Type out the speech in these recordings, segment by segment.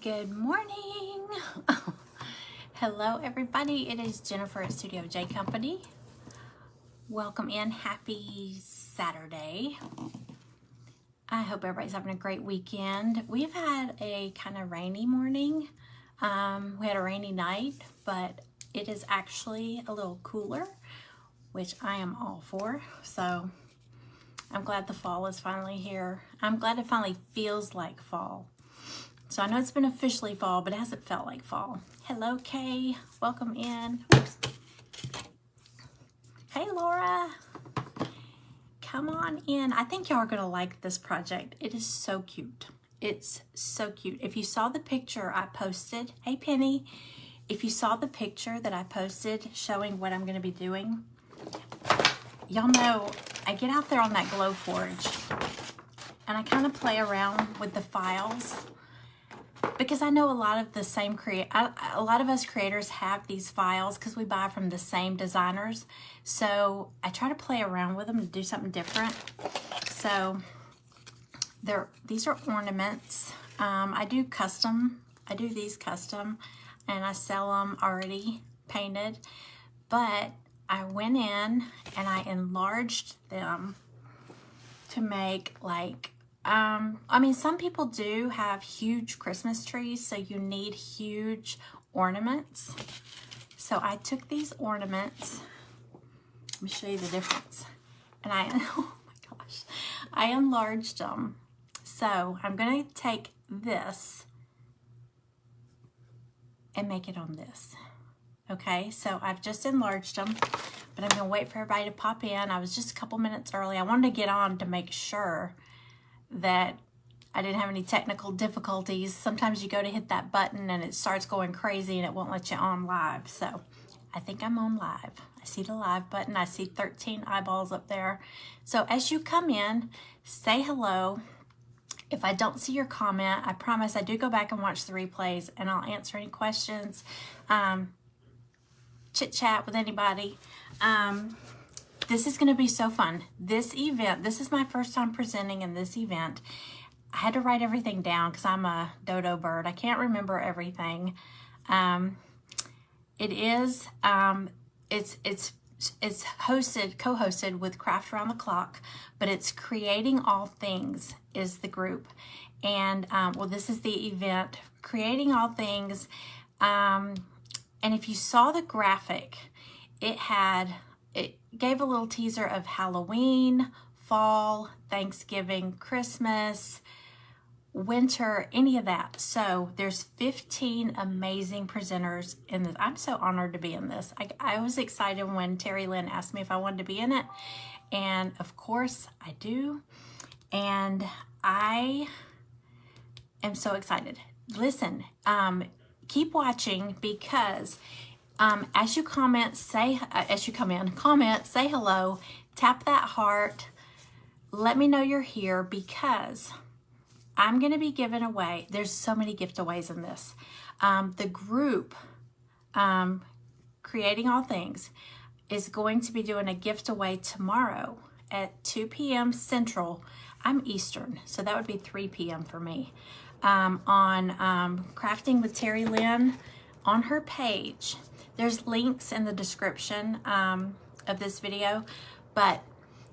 Good morning. Hello everybody, it is Jennifer at Studio J Company. Welcome in, happy Saturday. I hope everybody's having a great weekend. We've had a kind of rainy morning. We had a rainy night, but it is actually a little cooler, which I am all for. So I'm glad the fall is finally here. I'm glad it finally feels like fall. So I know it's been officially fall, but it hasn't felt like fall. Hello, Kay. Welcome in. Oops. Hey, Laura. Come on in. I think y'all are going to like this project. It is so cute. It's so cute. If you saw the picture I posted, hey, Penny. If you saw the picture that I posted showing what I'm going to be doing, y'all know I get out there on that Glowforge and I kind of play around with the files. Because I know a lot of the same a lot of us creators have these files because we buy from the same designers. So I try to play around with them to do something different. So these are ornaments. I do these custom and I sell them already painted. But I went in and I enlarged them to make like I mean, some people do have huge Christmas trees, so you need huge ornaments. So I took these ornaments. Let me show you the difference. And oh my gosh, I enlarged them. So I'm going to take this and make it on this. Okay, so I've just enlarged them, but I'm going to wait for everybody to pop in. I was just a couple minutes early. I wanted to get on to make sure that I didn't have any technical difficulties. Sometimes you go to hit that button and it starts going crazy and it won't let you on live. So I think I'm on live. I see the live button. I see 13 eyeballs up there. So as you come in, say hello. If I don't see your comment, I promise I do go back and watch the replays and I'll answer any questions, chit chat with anybody. This is going to be so fun. This event, this is my first time presenting in this event. I had to write everything down because I'm a dodo bird. I can't remember everything. It's co-hosted with Craft Around the Clock, but it's Creating All Things is the group. And well, this is the event, Creating All Things. And if you saw the graphic, it gave a little teaser of Halloween, fall, Thanksgiving, Christmas, winter, any of that. So there's 15 amazing presenters in this. I'm so honored to be in this. I was excited when Terry Lynn asked me if I wanted to be in it. And of course I do. And I am so excited. Listen, keep watching because as you comment, say hello, tap that heart, let me know you're here because I'm going to be giving away, there's so many giveaways in this. The group, Creating All Things, is going to be doing a giveaway tomorrow at 2 p.m. Central. I'm Eastern, so that would be 3 p.m. for me. On Crafting with Terry Lynn on her page. There's links in the description of this video, but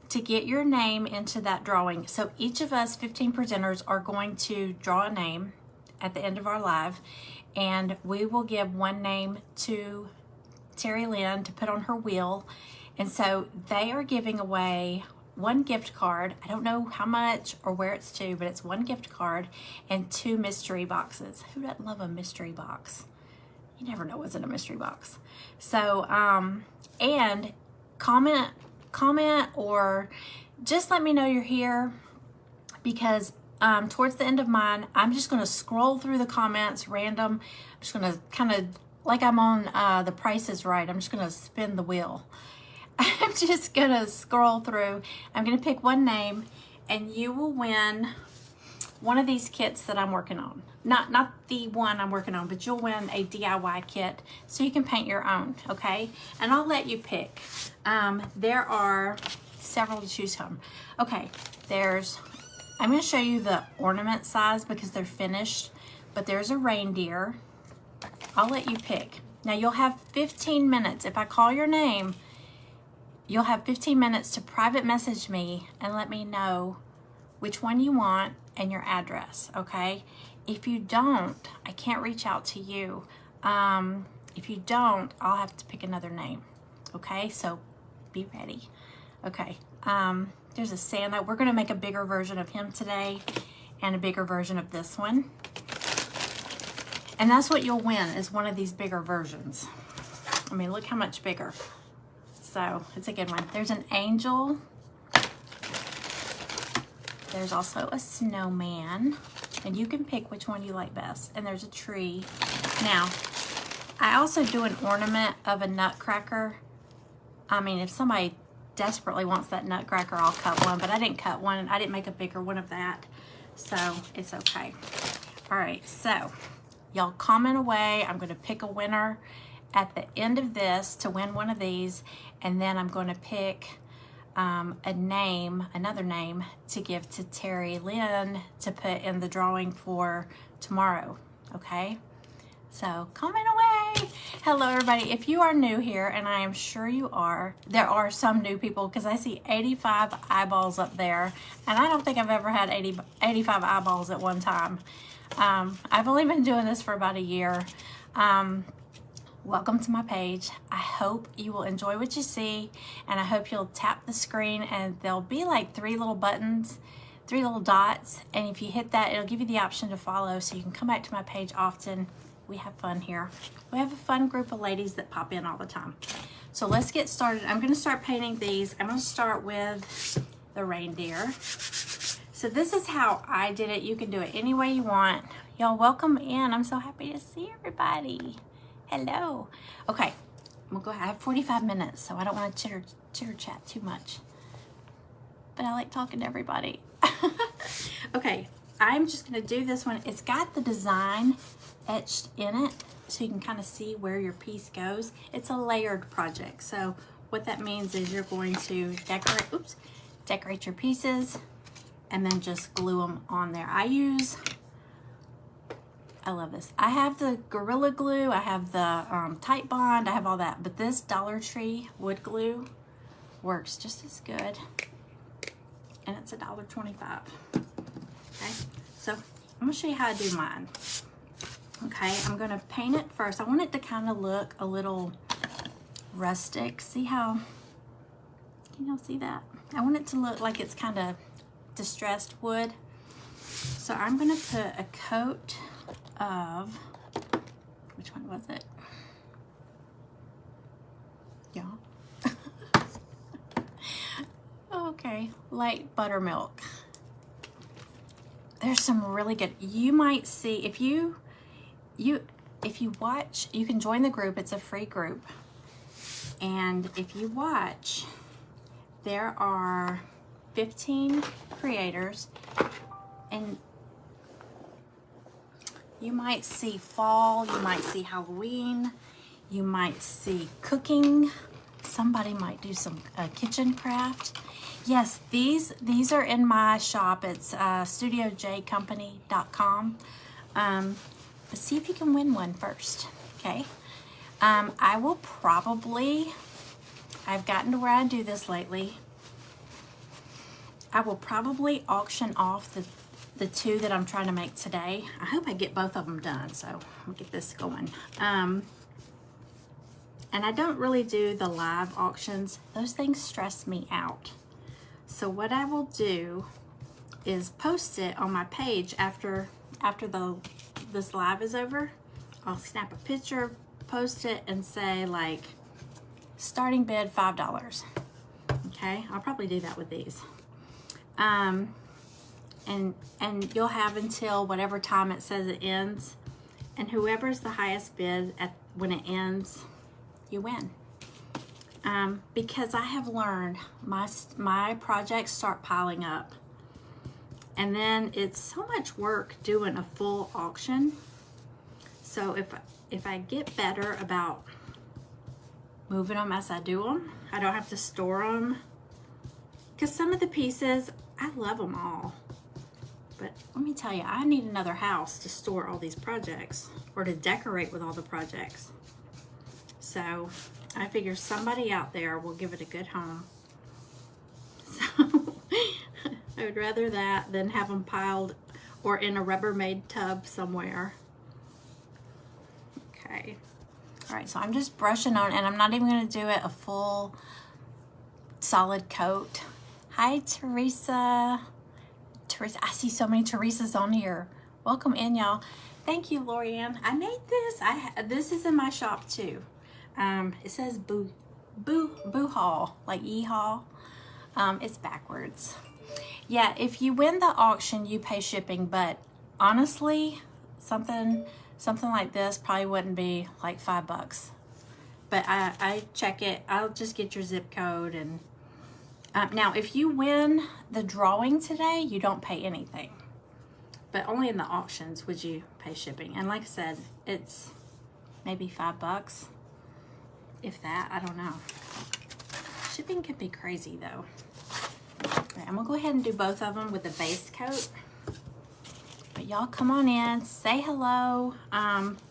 to get your name into that drawing, so each of us 15 presenters are going to draw a name at the end of our live, and we will give one name to Terry Lynn to put on her wheel. And so they are giving away one gift card. I don't know how much or where it's to, but it's one gift card and 2 mystery boxes. Who doesn't love a mystery box? You never know what's in a mystery box. So, and comment or just let me know you're here because towards the end of mine, I'm just going to scroll through the comments random. I'm just going to kind of, like I'm on The Price is Right, I'm just going to spin the wheel. I'm just going to scroll through. I'm going to pick one name and you will win one of these kits that I'm working on. Not the one I'm working on, but you'll win a DIY kit so you can paint your own, okay? And I'll let you pick. There are several to choose from. Okay, I'm going to show you the ornament size because they're finished. but there's a reindeer. I'll let you pick. Now you'll have 15 minutes. If I call your name, you'll have 15 minutes to private message me and let me know which one you want and your address, okay? If you don't, I can't reach out to you. If you don't, I'll have to pick another name, okay? So be ready. Okay, there's a Santa. We're gonna make a bigger version of him today and a bigger version of this one. And that's what you'll win, is one of these bigger versions. I mean, look how much bigger. So it's a good one. There's an angel. There's also a snowman, and you can pick which one you like best. And there's a tree. Now, I also do an ornament of a nutcracker. I mean, if somebody desperately wants that nutcracker, I'll cut one, but I didn't cut one. I didn't make a bigger one of that, so it's okay. All right, so y'all comment away. I'm gonna pick a winner at the end of this to win one of these, and then I'm gonna pick another name to give to Terry Lynn to put in the drawing for tomorrow, okay? So comment away. Hello everybody. If you are new here, and I am sure you are, there are some new people because I see 85 eyeballs up there, and I don't think I've ever had 85 eyeballs at one time. I've only been doing this for about a year. Welcome to my page. I hope you will enjoy what you see, and I hope you'll tap the screen, and there'll be like 3 little buttons, 3 little dots, and if you hit that, it'll give you the option to follow, so you can come back to my page often. We have fun here. We have a fun group of ladies that pop in all the time. So let's get started. I'm gonna start painting these. I'm gonna start with the reindeer. So this is how I did it. You can do it any way you want. Y'all welcome in. I'm so happy to see everybody. Hello. Okay, I'm gonna go ahead. I have 45 minutes, so I don't want to chitter chat too much. But I like talking to everybody. Okay, I'm just gonna do this one. It's got the design etched in it, so you can kind of see where your piece goes. It's a layered project, so what that means is you're going to decorate your pieces and then just glue them on there. I love this. I have the Gorilla Glue, I have the Tight Bond, I have all that, but this Dollar Tree wood glue works just as good, and it's $1.25. Okay, so I'm gonna show you how I do mine. Okay, I'm gonna paint it first. I want it to kind of look a little rustic. See how, can y'all see that? I want it to look like it's kind of distressed wood. So I'm gonna put a coat of, which one was it? Yeah. Okay, light buttermilk. There's some really good, you might see, if you watch, you can join the group. It's a free group. And if you watch, there are 15 creators, and you might see fall, you might see Halloween, you might see cooking. Somebody might do some kitchen craft. Yes, these are in my shop. It's studiojcompany.com. But see if you can win one first, okay? I will probably, I've gotten to where I do this lately. I will probably auction off the 2 that I'm trying to make today. I hope I get both of them done, so I'll get this going. And I don't really do the live auctions. Those things stress me out. So what I will do is post it on my page after this live is over. I'll snap a picture, post it, and say like starting bid $5. Okay, I'll probably do that with these. And you'll have until whatever time it says it ends, and whoever's the highest bid when it ends, you win. Because I have learned my projects start piling up, and then it's so much work doing a full auction. So if I get better about moving them as I do them, I don't have to store them, because some of the pieces, I love them all, But let me tell you, I need another house to store all these projects or to decorate with all the projects. So I figure somebody out there will give it a good home. So I would rather that than have them piled or in a Rubbermaid tub somewhere. Okay. All right, so I'm just brushing on, and I'm not even going to do it a full solid coat. Hi, Teresa. Teresa, I see so many Teresas on here. Welcome in, y'all. Thank you, Lorianne. I made this. This is in my shop too. It says boo haul, like yeehaw. It's backwards. Yeah, if you win the auction, you pay shipping, but honestly, something like this probably wouldn't be like $5. But I check it. I'll just get your zip code. And now, if you win the drawing today, you don't pay anything. But only in the auctions would you pay shipping. And like I said, it's maybe $5. If that, I don't know. Shipping can be crazy though. Right, I'm gonna go ahead and do both of them with the base coat. But y'all come on in, say hello.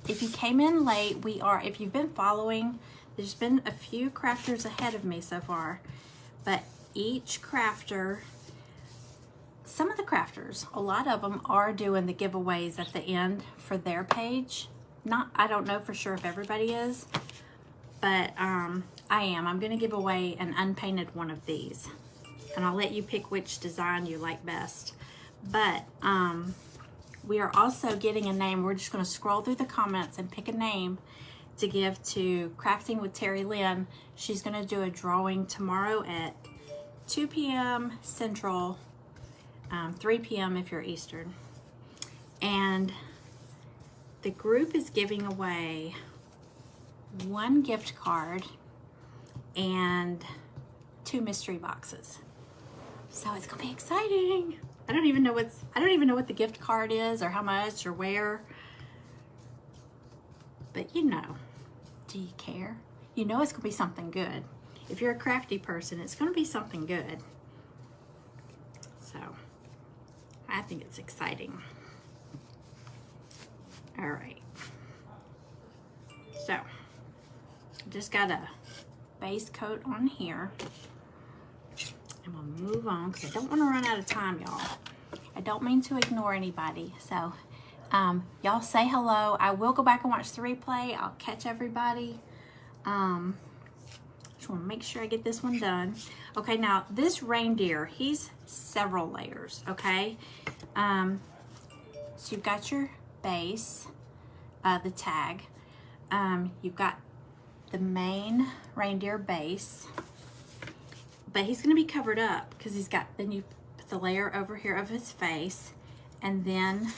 If you came in late, if you've been following, there's been a few crafters ahead of me so far. But each crafter, some of the crafters, a lot of them are doing the giveaways at the end for their page. I don't know for sure if everybody is, but I am. I'm gonna give away an unpainted one of these. And I'll let you pick which design you like best. But we are also getting a name. We're just gonna scroll through the comments and pick a name to give to Crafting with Terry Lynn. She's gonna do a drawing tomorrow at 2 p.m. Central, 3 p.m. if you're Eastern. And the group is giving away 1 gift card and 2 mystery boxes. So it's gonna be exciting. I don't even know what the gift card is or how much or where. But you know, do you care? You know it's gonna be something good. If you're a crafty person, it's gonna be something good. So I think it's exciting. All right. So just got a base coat on here. I'm gonna move on because I don't want to run out of time, y'all. I don't mean to ignore anybody. So y'all say hello. I will go back and watch the replay. I'll catch everybody. Just want to make sure I get this one done. Okay, now this reindeer, he's several layers, okay? So you've got your base, the tag. You've got the main reindeer base, but he's going to be covered up because then you put the layer over here of his face, and then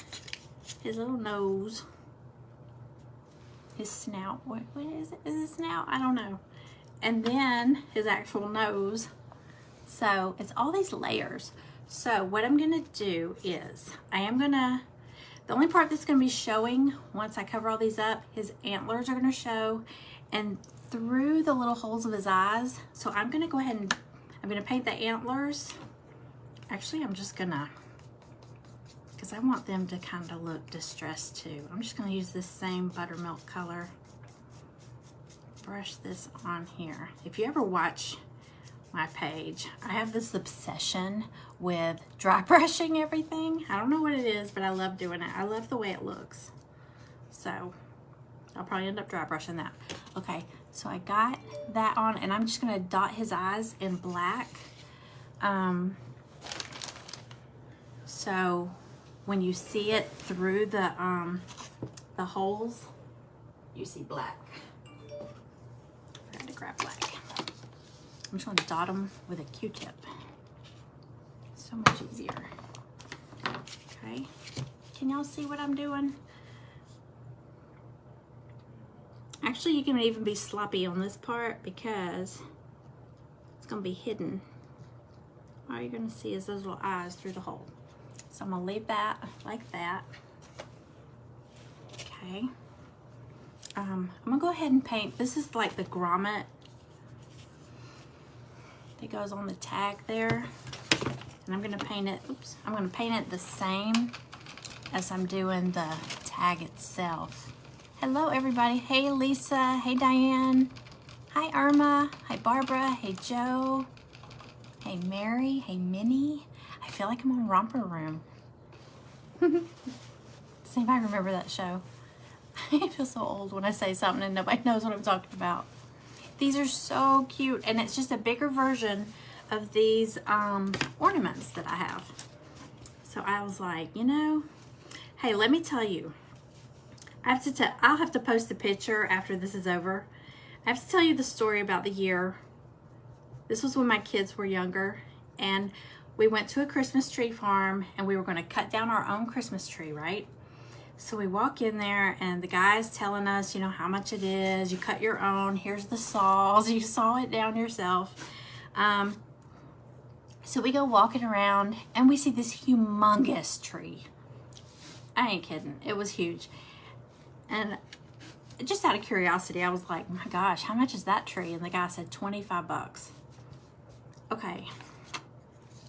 his little nose, his snout. What is it? Is it snout? I don't know. And then his actual nose. So it's all these layers. So what I'm going to do is the only part that's going to be showing once I cover all these up, his antlers are going to show, and through the little holes of his eyes. So I'm going to go ahead and I'm going to paint the antlers. Actually, I'm just going to, because I want them to kind of look distressed too. I'm just going to use this same buttermilk color. Brush this on here. If you ever watch my page, I have this obsession with dry brushing everything. I don't know what it is, but I love doing it. I love the way it looks. So I'll probably end up dry brushing that. Okay, so I got that on, and I'm just gonna dot his eyes in black. So when you see it through the holes, you see black. I had to grab black. I'm just gonna dot them with a Q-tip. So much easier. Okay, can y'all see what I'm doing? Actually, you can even be sloppy on this part because it's gonna be hidden. All you're gonna see is those little eyes through the hole. So I'm gonna leave that like that. Okay. I'm gonna go ahead and paint. This is like the grommet that goes on the tag there. And I'm gonna paint it, oops, I'm gonna paint it the same as I'm doing the tag itself. Hello everybody, hey Lisa, hey Diane, hi Irma, hi Barbara, hey Joe, hey Mary, hey Minnie. I feel like I'm on Romper Room. Does anybody remember that show? I feel so old when I say something and nobody knows what I'm talking about. These are so cute, and it's just a bigger version of these ornaments that I have. So I was like, you know, hey, let me tell you. I'll have to post a picture after this is over. I have to tell you the story about the year. This was when my kids were younger, and we went to a Christmas tree farm, and we were going to cut down our own Christmas tree, right? So we walk in there, and the guy's telling us, you know, how much it is. You cut your own. Here's the saws. You saw it down yourself. So we go walking around, and we see this humongous tree. I ain't kidding. It was huge. And just out of curiosity, I was like, my gosh, how much is that tree? And the guy said 25 bucks. Okay.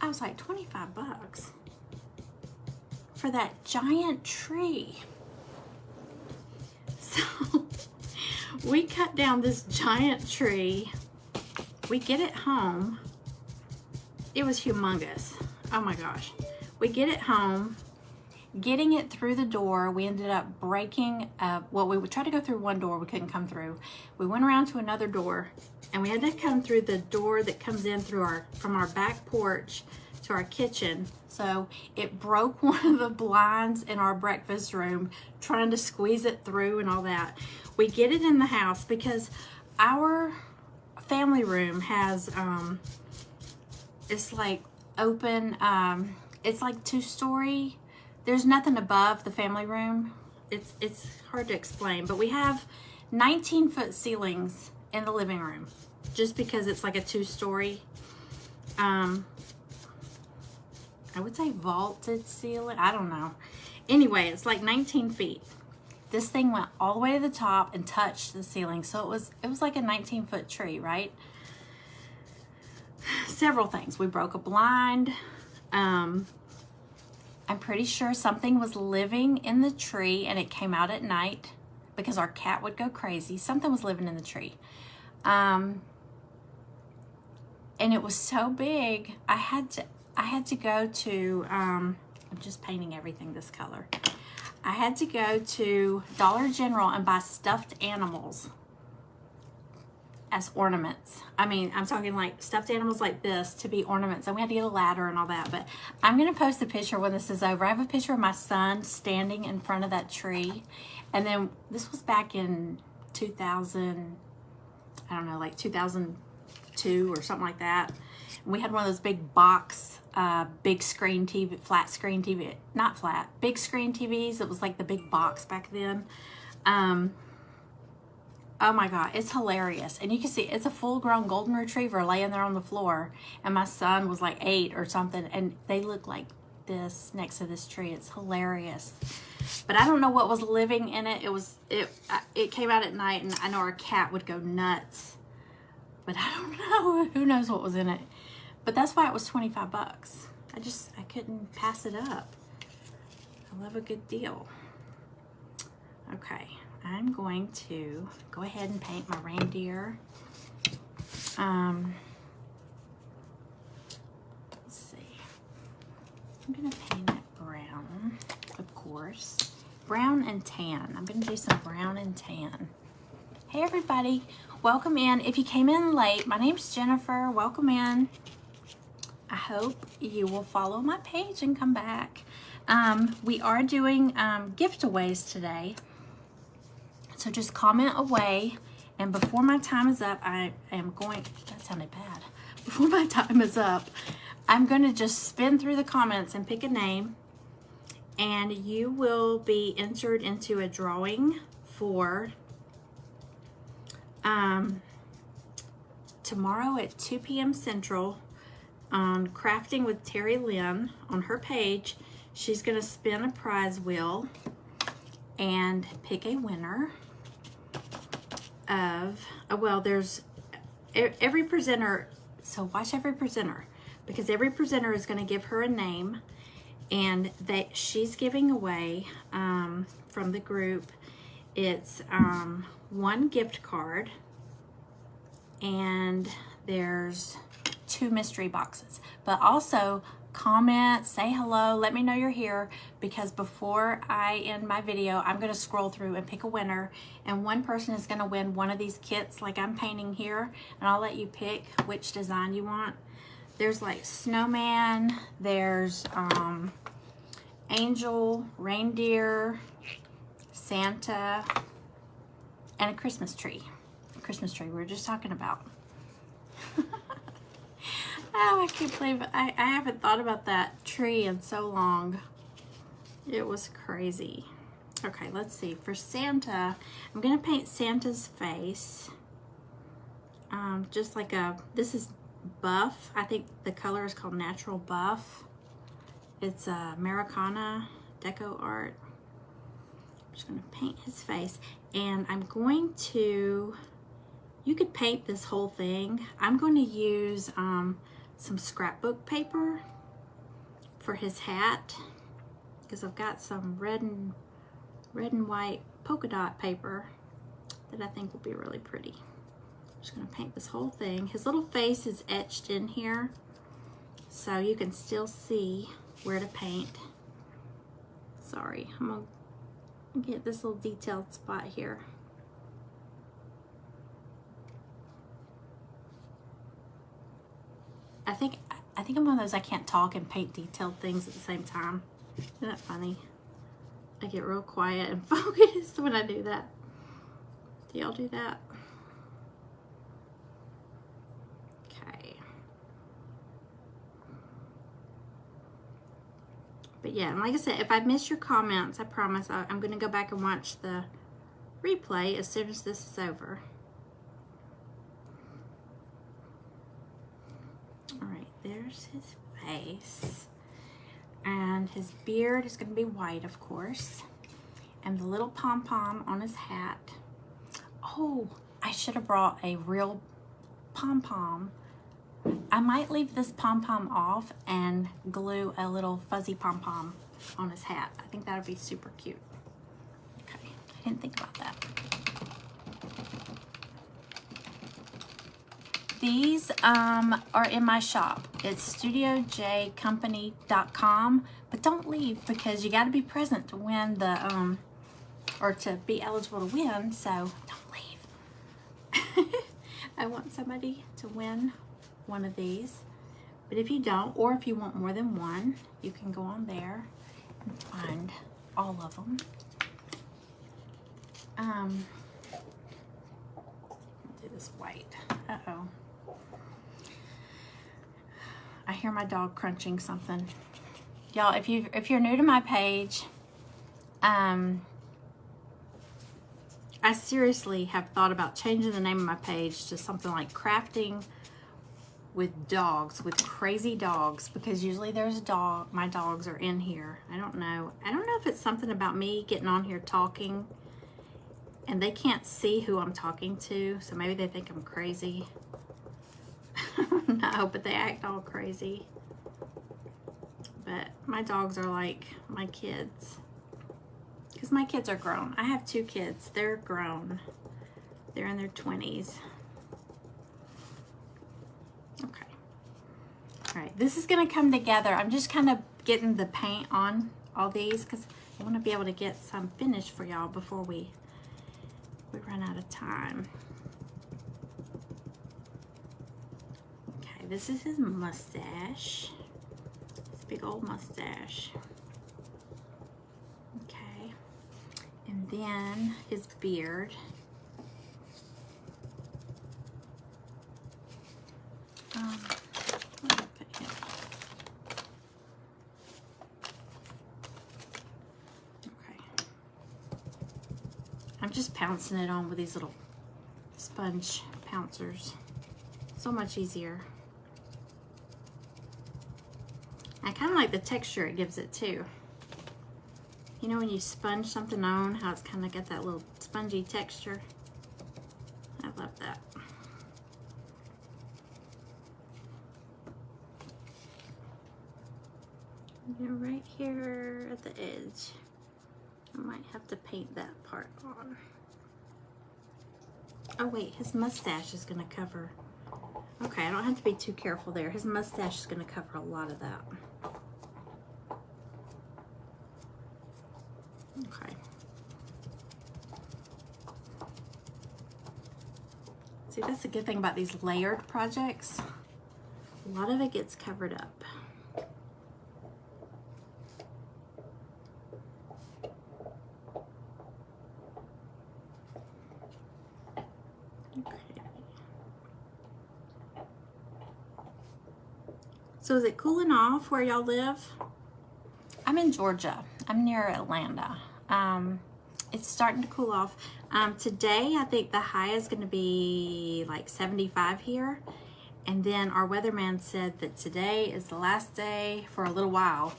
I was like, 25 bucks for that giant tree. So we cut down this giant tree. We get it home. It was humongous. Oh my gosh. We get it home. Getting it through the door, we ended up breaking, well, we would try to go through one door, we couldn't come through. We went around to another door, and we had to come through the door that comes in through from our back porch to our kitchen. So it broke one of the blinds in our breakfast room, trying to squeeze it through and all that. We get it in the house because our family room has, it's like open, it's like 2-story. There's nothing above the family room. It's hard to explain, but we have 19-foot ceilings in the living room just because it's like a 2-story. I would say vaulted ceiling. I don't know. Anyway, it's like 19 feet. This thing went all the way to the top and touched the ceiling. So it was like a 19-foot tree, right? Several things. We broke a blind. I'm pretty sure something was living in the tree and it came out at night because our cat would go crazy. Something was living in the tree. And it was so big, I had to go to, I'm just painting everything this color. I had to go to Dollar General and buy stuffed animals as ornaments. I mean, I'm talking like stuffed animals like this to be ornaments, and we had to get a ladder and all that. But I'm gonna post a picture when this is over. I have a picture of my son standing in front of that tree, and then this was back in 2000, I don't know, like 2002 or something like that. And we had one of those big box, big screen TV, flat screen TV, not flat, big screen TVs. It was like the big box back then. Oh my God, it's hilarious. And you can see it's a full-grown golden retriever laying there on the floor. And my son was like 8 or something, and they look like this next to this tree. It's hilarious. But I don't know what was living in it. It came out at night, and I know our cat would go nuts. But I don't know. Who knows what was in it? But that's why it was 25 bucks. I couldn't pass it up. I love a good deal. Okay. I'm going to go ahead and paint my reindeer. Let's see. I'm going to paint it brown, of course. Brown and tan. I'm going to do some brown and tan. Hey, everybody. Welcome in. If you came in late, my name's Jennifer. Welcome in. I hope you will follow my page and come back. We are doing gift-aways today. So just comment away, and before my time is up, I am going, that sounded bad. Before my time is up, I'm going to just spin through the comments and pick a name, and you will be entered into a drawing for tomorrow at 2 p.m. Central on Crafting with Terry Lynn. On her page, she's going to spin a prize wheel and pick a winner of, well, there's every presenter, so watch every presenter. because every presenter is going to give her a name, and she's giving away from the group. It's 1 gift card, and there's 2 mystery boxes. But also comment, say hello, let me know you're here, because before I end my video, I'm going to scroll through and pick a winner, and one person is going to win one of these kits like I'm painting here, and I'll let you pick which design you want. There's like snowman, there's angel, reindeer, Santa, and a Christmas tree. Christmas tree we were just talking about. Oh, I can't believe it. I haven't thought about that tree in so long. It was crazy. Okay, let's see. For Santa, I'm gonna paint Santa's face. Just like this is buff. I think the color is called Natural Buff. It's Americana Deco Art. I'm just gonna paint his face, and I'm going to, you could paint this whole thing. I'm going to use some scrapbook paper for his hat, because I've got some red and white polka dot paper that I think will be really pretty. I'm just gonna paint this whole thing. His little face is etched in here, so you can still see where to paint. Sorry, I'm gonna get this little detailed spot here. I think I'm one of those, I can't talk and paint detailed things at the same time. Isn't that funny? I get real quiet and focused when I do that. Do y'all do that? Okay. But yeah, and like I said, if I miss your comments, I promise I'm going to go back and watch the replay as soon as this is over. Alright, there's his face. And his beard is going to be white, of course. And the little pom-pom on his hat. Oh, I should have brought a real pom-pom. I might leave this pom-pom off and glue a little fuzzy pom-pom on his hat. I think that would be super cute. Okay, I didn't think about that. These are in my shop. It's studiojcompany.com, but don't leave, because you got to be present to win the, or to be eligible to win, so don't leave. I want somebody to win one of these, but if you don't, or if you want more than one, you can go on there and find all of them. Do this white. Uh-oh. I hear my dog crunching something. Y'all, if you're new to my page, I seriously have thought about changing the name of my page to something like Crafting with Dogs, with Crazy Dogs, because usually there's a dog. My dogs are in here. I don't know if it's something about me getting on here talking and they can't see who I'm talking to, so maybe they think I'm crazy. No, but they act all crazy. But my dogs are like my kids, because my kids are grown. I have 2 kids. They're grown. They're in their 20s. Okay. All right, this is going to come together. I'm just kind of getting the paint on all these, because I want to be able to get some finished for y'all before we run out of time. This is his mustache. His big old mustache. Okay. And then his beard. Where did I put him? Okay. I'm just pouncing it on with these little sponge pouncers. So much easier. I kind of like the texture it gives it too. You know when you sponge something on, how it's kind of got that little spongy texture? I love that. You know, right here at the edge. I might have to paint that part on. Oh wait, his mustache is gonna cover. Okay, I don't have to be too careful there. His mustache is gonna cover a lot of that. Okay. See, that's the good thing about these layered projects. A lot of it gets covered up. Okay. So is it cooling off where y'all live? I'm in Georgia. I'm near Atlanta. It's starting to cool off. Today, I think the high is going to be like 75 here. And then our weatherman said that today is the last day for a little while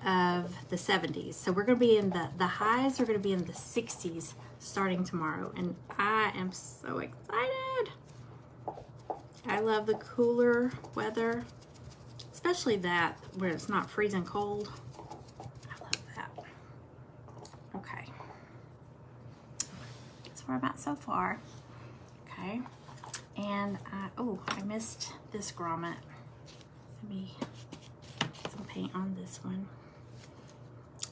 of the 70s. So we're going to be in the highs are going to be in the 60s starting tomorrow. And I am so excited. I love the cooler weather, especially that where it's not freezing cold. I love that. Okay. That's where I'm at so far. Okay. And I missed this grommet. Let me get some paint on this one.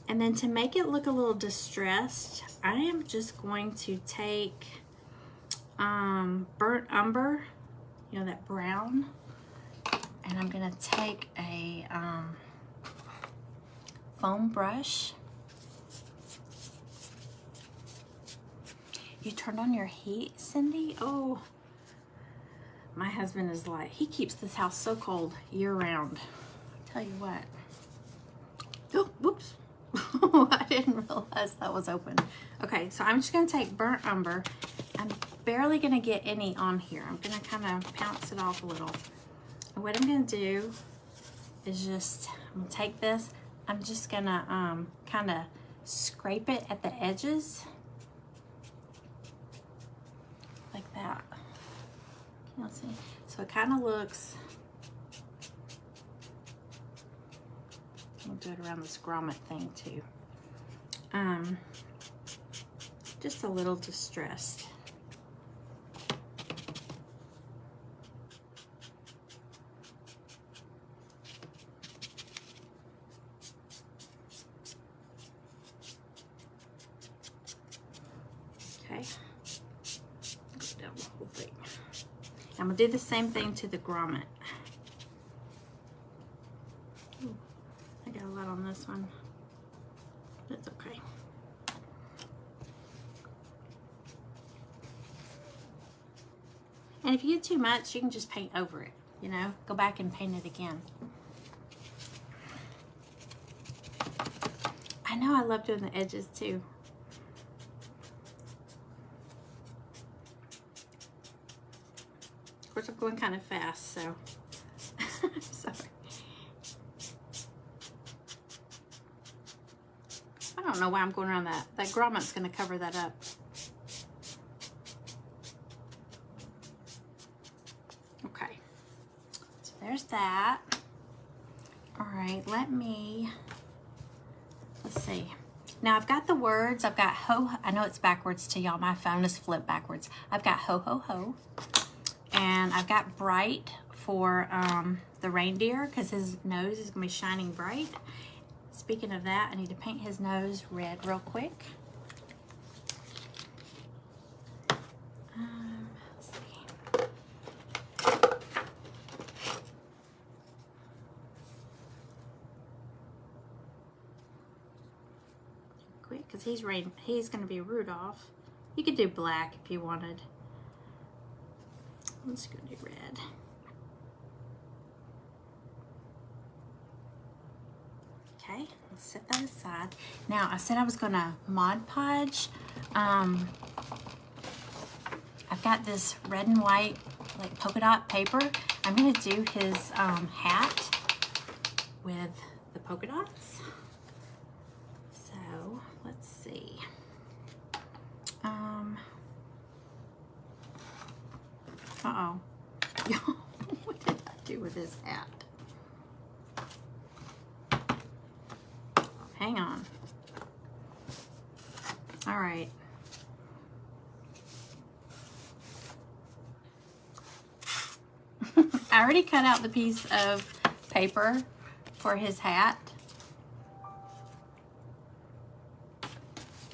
And then to make it look a little distressed, I am just going to take burnt umber, you know, that brown, and I'm gonna take a foam brush. You turned on your heat, Cindy? Oh, my husband is like, he keeps this house so cold year round. I tell you what. Oh, whoops. I didn't realize that was open. Okay, so I'm just gonna take burnt umber. I'm barely gonna get any on here. I'm gonna kind of pounce it off a little. And what I'm gonna do is just, I'm gonna take this, I'm just gonna kind of scrape it at the edges. Like that. Can you see? So it kind of looks, I'll do it around this grommet thing too. Just a little distressed. Okay. Go down the whole thing. I'm gonna do the same thing to the grommet. Ooh, I got a lot on this one. That's okay. And if you get too much, you can just paint over it, you know? Go back and paint it again. I know I love doing the edges too. Of course, I'm going kind of fast, so I'm sorry. I don't know why I'm going around that. That grommet's going to cover that up. Okay, so there's that. All right, let's see. Now I've got the words. I've got ho. I know it's backwards to y'all. My phone is flipped backwards. I've got ho ho ho. And I've got bright for the reindeer because his nose is going to be shining bright. Speaking of that, I need to paint his nose red real quick. Let's see. Quick, because he's going to be Rudolph. You could do black if you wanted. I'm just going to do red. Okay, let's set that aside. Now, I said I was going to Mod Podge. I've got this red and white, like polka dot paper. I'm going to do his hat with the polka dots. So, let's see. Uh-oh. What did I do with this hat? hang on. All right. I already cut out the piece of paper for his hat.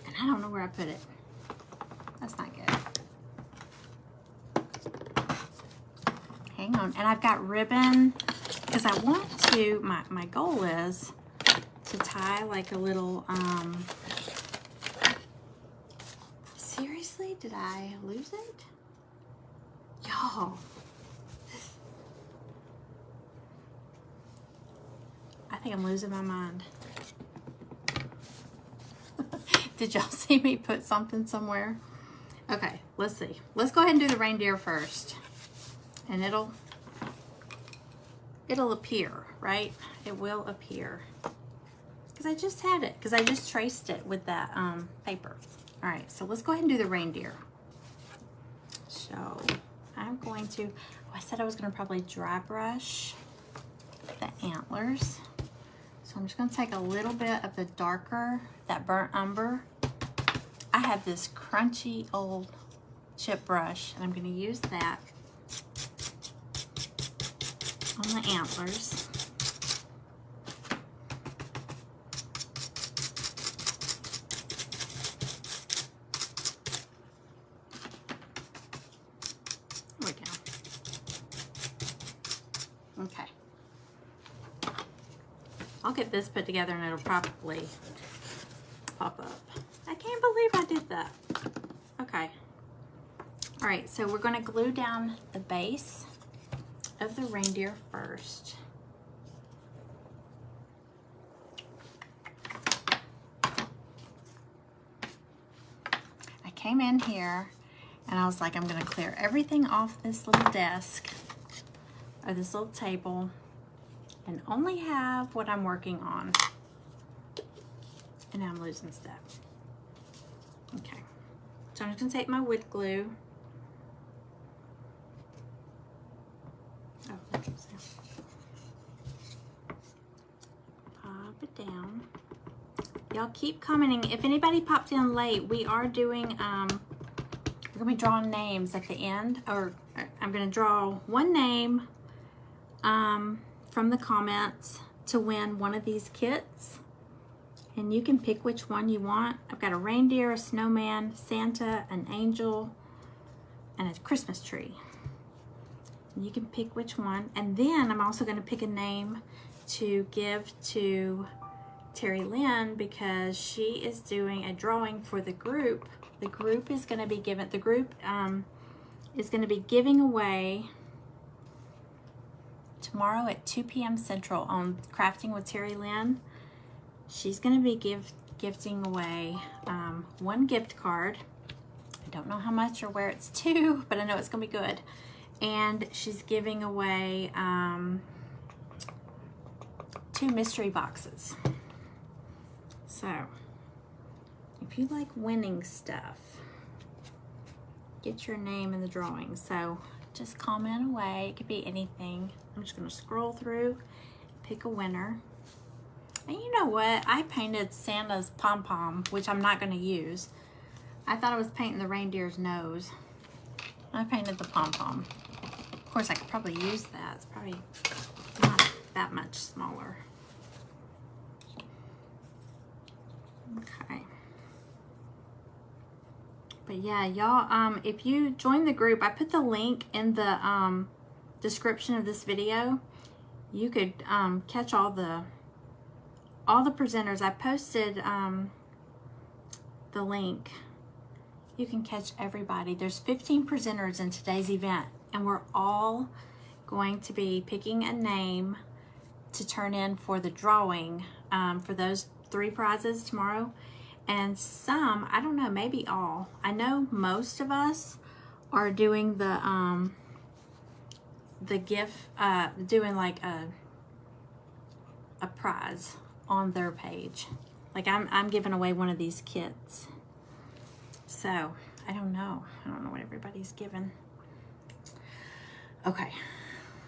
And I don't know where I put it. That's not good. Hang on. And I've got ribbon because I want to, my goal is to tie like a little, seriously, did I lose it? Y'all. I think I'm losing my mind. Did y'all see me put something somewhere? Okay, let's see. Let's go ahead and do the reindeer first. And it'll appear, right? It will appear. Because I just had it. Because I just traced it with that paper. All right, so let's go ahead and do the reindeer. So I'm going to, I said I was going to probably dry brush the antlers. So I'm just going to take a little bit of the darker, that burnt umber. I have this crunchy old chip brush, and I'm going to use that on the antlers. There we go. Okay. I'll get this put together and it'll probably pop up. I can't believe I did that. Okay. All right, so we're gonna glue down the base of the reindeer first. I came in here and I was like, I'm gonna clear everything off this little desk or this little table and only have what I'm working on. And now I'm losing stuff. Okay, so I'm just gonna take my wood glue. Oh, pop it down. Y'all keep commenting. If anybody popped in late, we are doing, we're gonna be drawing names at the end, or I'm gonna draw one name from the comments to win one of these kits. And you can pick which one you want. I've got a reindeer, a snowman, Santa, an angel, and a Christmas tree. And you can pick which one. And then I'm also gonna pick a name to give to Terry Lynn because she is doing a drawing for the group. The group is gonna be given, the group is gonna be giving away tomorrow at 2 p.m. Central on Crafting with Terry Lynn. She's going to be gifting away one gift card. I don't know how much or where it's to, but I know it's going to be good. And she's giving away 2 mystery boxes. So, if you like winning stuff, get your name in the drawing. So, just comment away. It could be anything. I'm just going to scroll through, pick a winner. And you know what? I painted Santa's pom-pom, which I'm not going to use. I thought I was painting the reindeer's nose. I painted the pom-pom. Of course, I could probably use that. It's probably not that much smaller. Okay. But yeah, y'all, if you join the group, I put the link in the description of this video. You could catch all the presenters. I posted the link. You can catch everybody. There's 15 presenters in today's event, and we're all going to be picking a name to turn in for the drawing for those 3 prizes tomorrow. And some, I don't know, maybe all. I know most of us are doing the gift, doing like a prize on their page. Like I'm giving away one of these kits. So I don't know what everybody's given. Okay,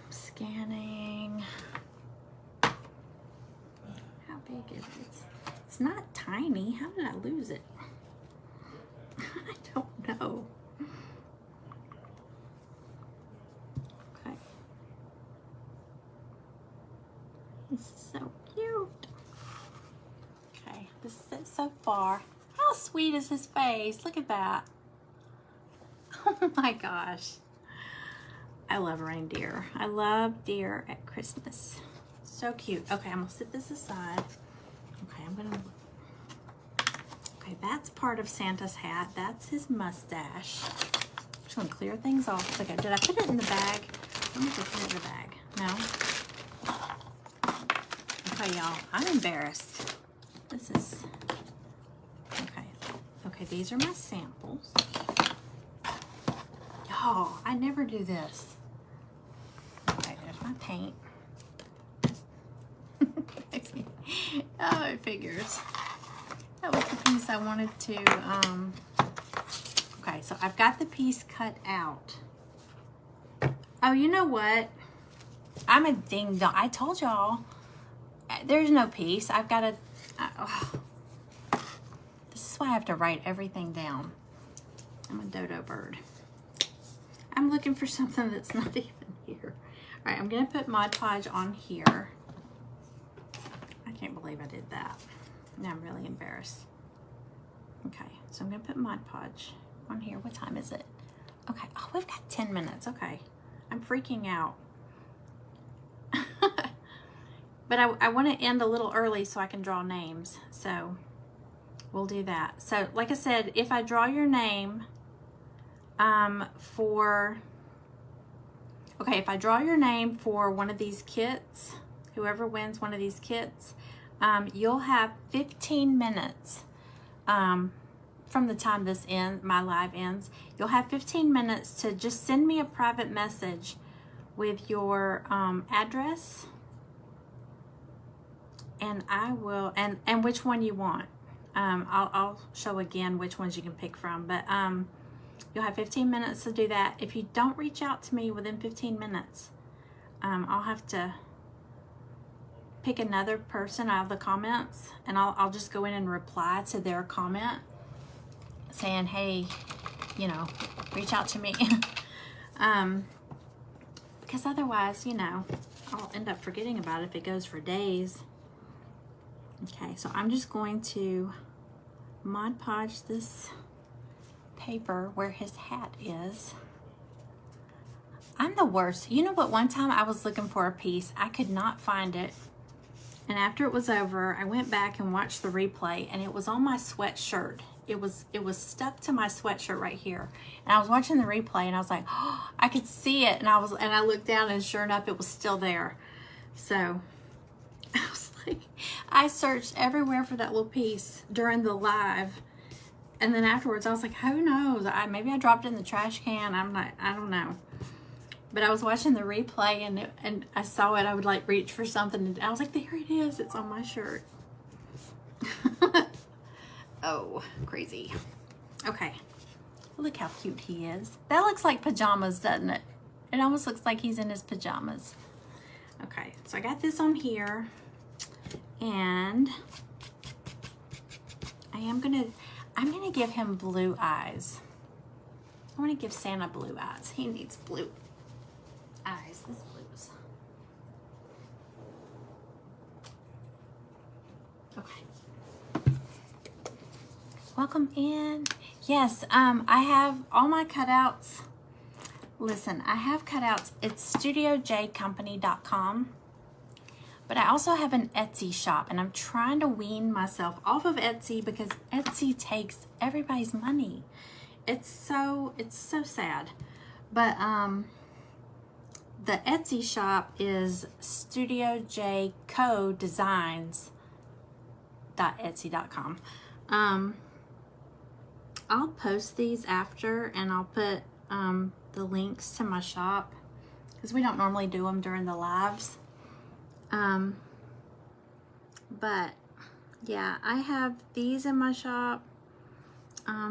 scanning. How big is it? It's It's not tiny. How did I lose it? I don't know. Okay. This is so cute. Okay, this is it so far. How sweet is his face? Look at that. Oh my gosh. I love reindeer. I love deer at Christmas. So cute. Okay, I'm gonna set this aside. Okay, okay, that's part of Santa's hat. That's his mustache. I'm just gonna clear things off. Okay, did I put it in the bag? Let me just put it in the bag. No? Okay, y'all, I'm embarrassed. This is, okay. Okay, these are my samples. Y'all, I never do this. Okay, there's my paint. Oh, it figures. That was the piece I wanted to, okay, so I've got the piece cut out. Oh, you know what? I'm a ding dong. I told y'all, there's no piece. I've got to, this is why I have to write everything down. I'm a dodo bird. I'm looking for something that's not even here. All right, I'm gonna put Mod Podge on here. I can't believe I did that. Now I'm really embarrassed. Okay, so I'm gonna put Mod Podge on here. What time is it? Okay, oh, we've got 10 minutes. Okay, I'm freaking out. But I want to end a little early so I can draw names. So we'll do that. So like I said, if I draw your name if I draw your name for one of these kits, whoever wins one of these kits, you'll have 15 minutes from the time this my live ends. You'll have 15 minutes to just send me a private message with your address, and I will, and which one you want. I'll show again which ones you can pick from, but you'll have 15 minutes to do that. If you don't reach out to me within 15 minutes, I'll have to pick another person out of the comments, and I'll just go in and reply to their comment saying, hey, you know, reach out to me. Because otherwise, you know, I'll end up forgetting about it if it goes for days. Okay, so I'm just going to Mod Podge this paper where his hat is. I'm the worst. You know what? One time I was looking for a piece. I could not find it. And after it was over, I went back and watched the replay, and it was on my sweatshirt. It was stuck to my sweatshirt right here. And I was watching the replay, and I was like, oh, I could see it. And I looked down, and sure enough, it was still there. So I was like, I searched everywhere for that little piece during the live. And then afterwards, I was like, who knows? Maybe I dropped it in the trash can. I don't know. But I was watching the replay, and I saw it. I would like reach for something, and I was like, there it is. It's on my shirt. Oh, crazy. Okay. Look how cute he is. That looks like pajamas, doesn't it? It almost looks like he's in his pajamas. Okay, so I got this on here, and I'm gonna give him blue eyes. I want to give Santa blue eyes. He needs blue eyes. This blues. Okay. Welcome in. Yes, I have all my cutouts. Listen, I have cutouts. It's studiojcompany.com. But I also have an Etsy shop, and I'm trying to wean myself off of Etsy because Etsy takes everybody's money. It's so sad. But the Etsy shop is studiojcodesigns.etsy.com. I'll post these after, and I'll put the links to my shop because we don't normally do them during the lives. But yeah, I have these in my shop.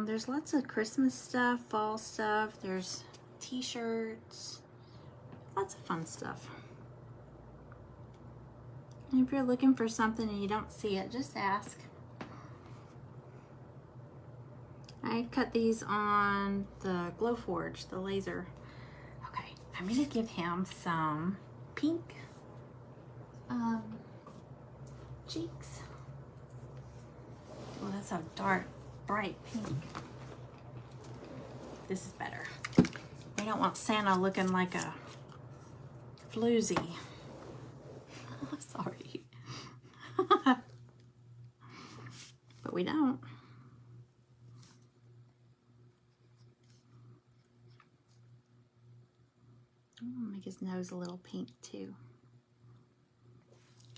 There's lots of Christmas stuff, fall stuff. There's t-shirts, lots of fun stuff. And if you're looking for something and you don't see it, just ask. I cut these on the Glowforge, the laser. Okay, I'm gonna give him some pink cheeks. Oh, that's a dark, bright pink. This is better. We don't want Santa looking like a floozy. Sorry. But we don't. I'll make his nose a little pink too.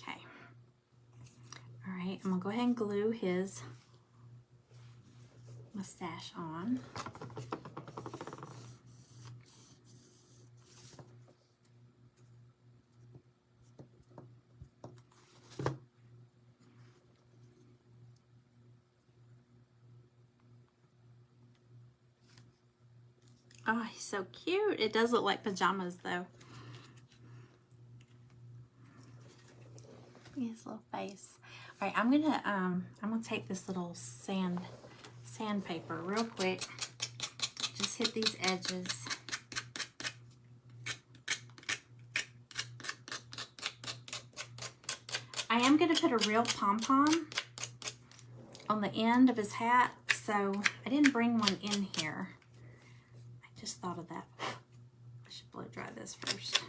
Okay. All right, I'm gonna go ahead and glue his mustache on. Oh, he's so cute. It does look like pajamas though. His little face. All right, I'm gonna take this little sandpaper real quick. Just hit these edges. I am gonna put a real pom-pom on the end of his hat, so I didn't bring one in here. I just thought of that. I should blow dry this first.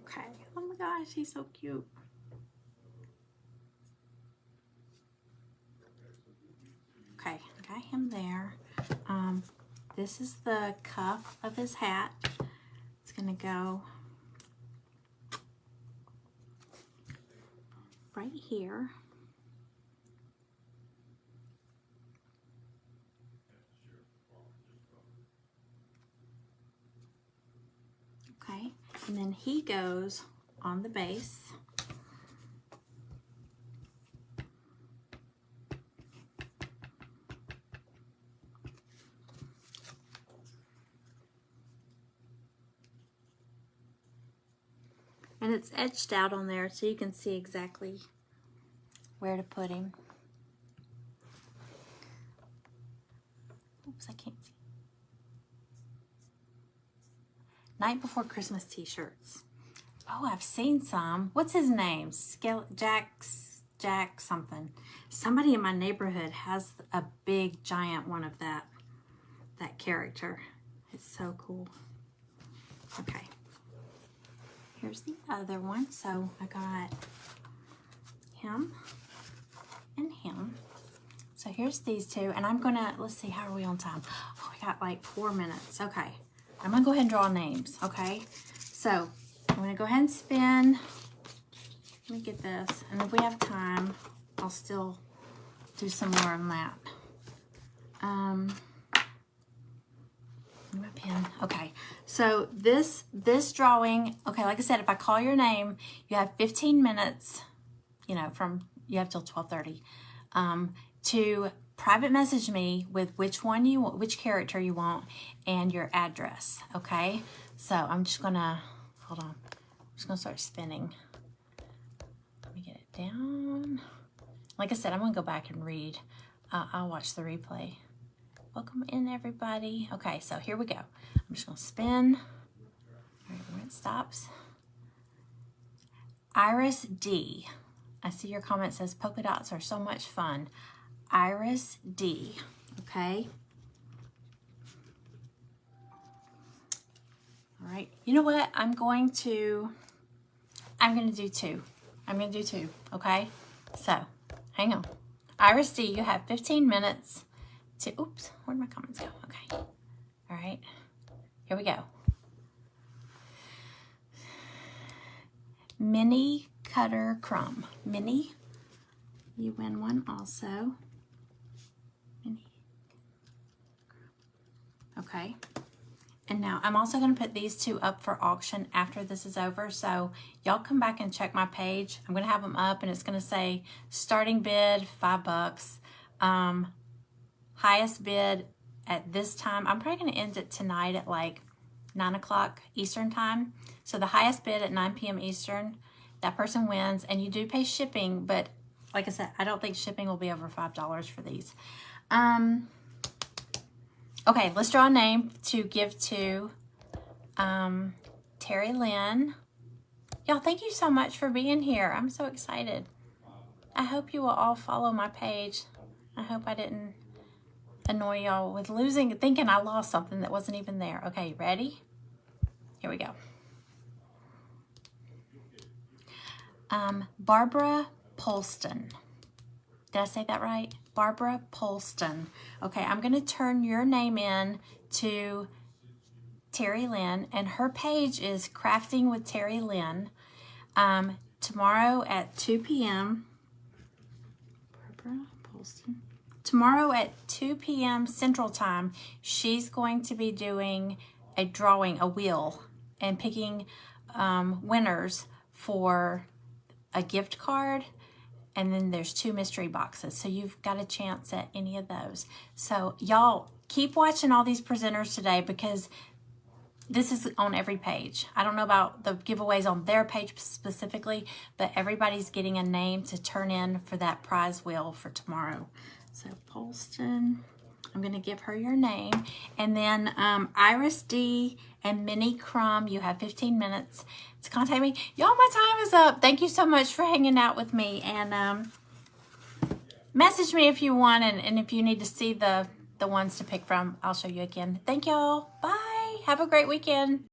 Okay. Oh my gosh, he's so cute. Okay, got him there. This is the cuff of his hat. It's gonna go right here. Okay, and then he goes on the base. And it's etched out on there so you can see exactly where to put him. Oops, I can't see. Night Before Christmas t-shirts. Oh, I've seen some. What's his name? Jack something. Somebody in my neighborhood has a big giant one of that character. It's so cool. Okay. Here's the other one. So I got him and him. So here's these two, and I'm gonna, let's see, how are we on time? Oh, we got like 4 minutes. Okay. I'm gonna go ahead and draw names, okay? So I'm gonna go ahead and spin. Let me get this, and if we have time, I'll still do some more on that. My pen. Okay, so this drawing, okay, like I said, if I call your name, you have 15 minutes, you know, you have till 12:30, to private message me with which character you want and your address, okay? So I'm just gonna, hold on, I'm just gonna start spinning. Let me get it down. Like I said, I'm gonna go back and read. I'll watch the replay. Welcome in, everybody. Okay, so here we go. I'm just gonna spin. All right, when it stops. Iris D. I see your comment says polka dots are so much fun. Iris D. Okay. All right. You know what? I'm gonna do two. I'm gonna do two. Okay. So, hang on. Iris D. You have 15 minutes. Oops, where'd my comments go? Okay. All right. Here we go. Minnie Cutter Crumb. Minnie, you win one also. Minnie. Okay. And now I'm also going to put these two up for auction after this is over. So y'all come back and check my page. I'm going to have them up and it's going to say starting bid $5. Highest bid at this time. I'm probably going to end it tonight at like 9 o'clock Eastern time. So the highest bid at 9 p.m. Eastern, that person wins. And you do pay shipping, but like I said, I don't think shipping will be over $5 for these. Okay, let's draw a name to give to Terry Lynn. Y'all, thank you so much for being here. I'm so excited. I hope you will all follow my page. I hope I didn't annoy y'all with thinking I lost something that wasn't even there. Okay, ready? Here we go. Barbara Polston. Did I say that right? Barbara Polston. Okay, I'm going to turn your name in to Terry Lynn, and her page is Crafting with Terry Lynn. Tomorrow at 2 p.m. Barbara Polston. Tomorrow at 2 p.m. Central Time, she's going to be doing a drawing, a wheel, and picking winners for a gift card. And then there's 2 mystery boxes. So you've got a chance at any of those. So y'all keep watching all these presenters today, because this is on every page. I don't know about the giveaways on their page specifically, but everybody's getting a name to turn in for that prize wheel for tomorrow. So Polston, I'm going to give her your name. And then Iris D and Minnie Crumb, you have 15 minutes to contact me. Y'all, my time is up. Thank you so much for hanging out with me. And message me if you want. And if you need to see the ones to pick from, I'll show you again. Thank y'all. Bye. Have a great weekend.